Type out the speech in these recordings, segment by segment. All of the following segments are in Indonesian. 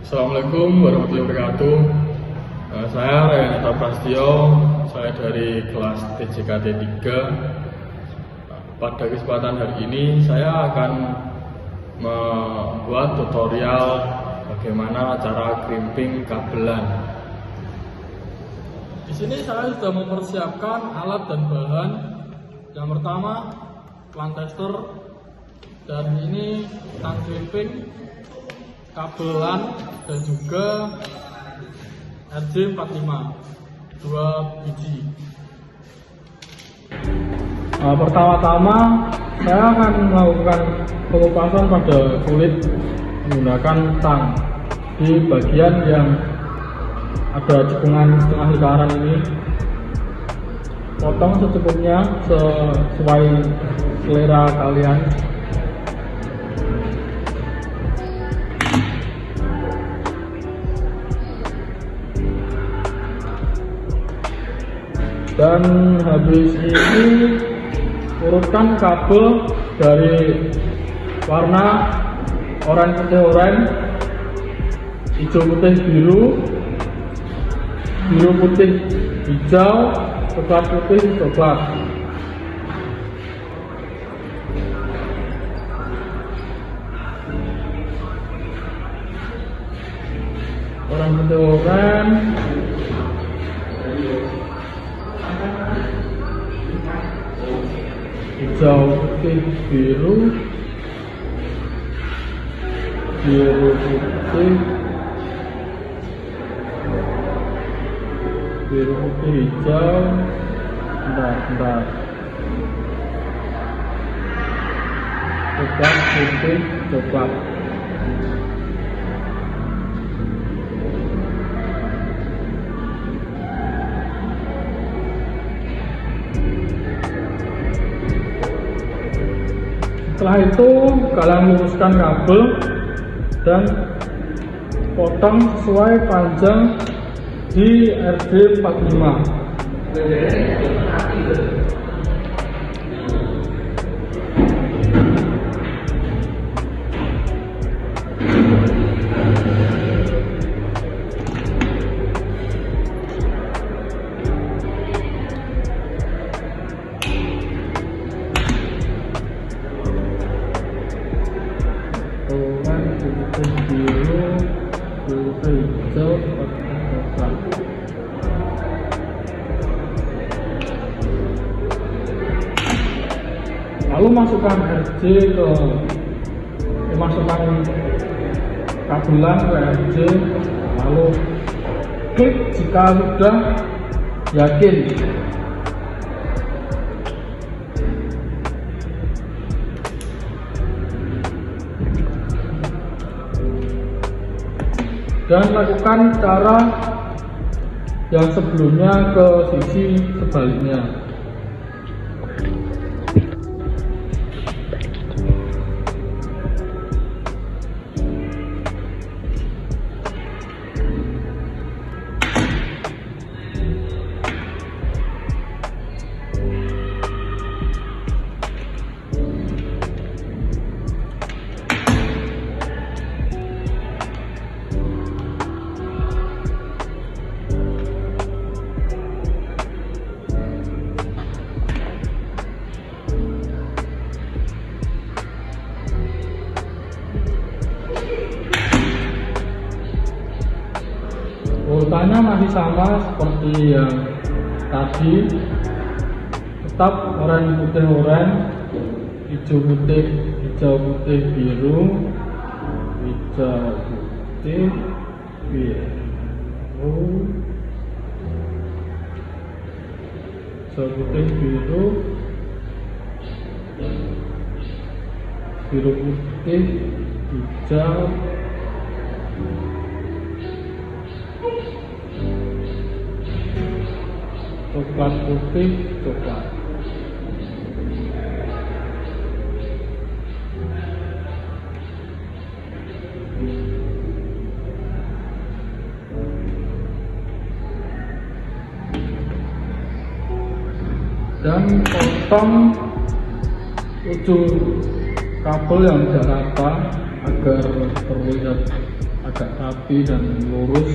Assalamualaikum warahmatullahi wabarakatuh. Saya Renata Prastio, saya dari kelas TJKT 3. Pada kesempatan hari ini saya akan membuat tutorial bagaimana cara crimping kabelan. Di sini saya sudah mempersiapkan alat dan bahan. Yang pertama, plant tester, dan ini tang crimping kabelan dan juga RJ45 2 biji. Pertama-tama saya akan melakukan pengupasan pada kulit menggunakan tang di bagian yang ada cekungan setengah lingkaran ini. Potong secukupnya sesuai selera kalian. Dan habis ini urutkan kabel dari warna oranye putih oranye, hijau putih biru, biru putih hijau, coklat putih coklat. Oranye putih oranye, hijau putih biru, biru putih, biru putih hijau, bentar, coklat putih coklat. Setelah itu kalian luruskan kabel dan potong sesuai panjang di RJ45. Biru, putih hijau, coklat. Lalu masukkan RJ masukkan kabelan ke RJ, lalu klik jika sudah yakin. Dan lakukan cara yang sebelumnya ke sisi sebaliknya. Urutannya masih sama seperti yang tadi, tetap oranye putih oranye, hijau putih biru, hijau putih biru, hijau putih biru, biru putih hijau, coklat putih coklat. Dan potong ujung kabel yang tidak rata agar terlihat agak rapi dan lurus.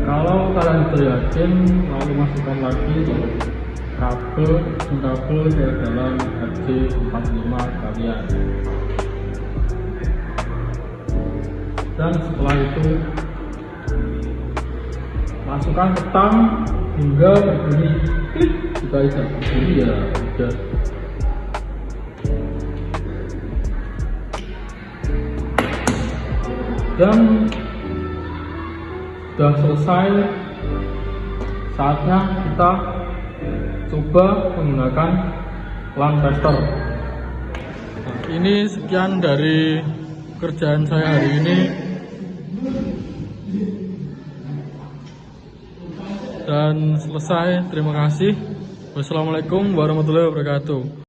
Kalau kalian sudah yakin, lalu masukkan lagi kabel ke dalam RJ45 kalian. Dan setelah itu masukkan ke tang hingga berbunyi klik. Jika tidak berbunyi ya udah. Dan sudah selesai, saatnya kita coba menggunakan LAN tester. Nah, ini sekian dari kerjaan saya hari ini, dan selesai. Terima kasih. Wassalamualaikum warahmatullahi wabarakatuh.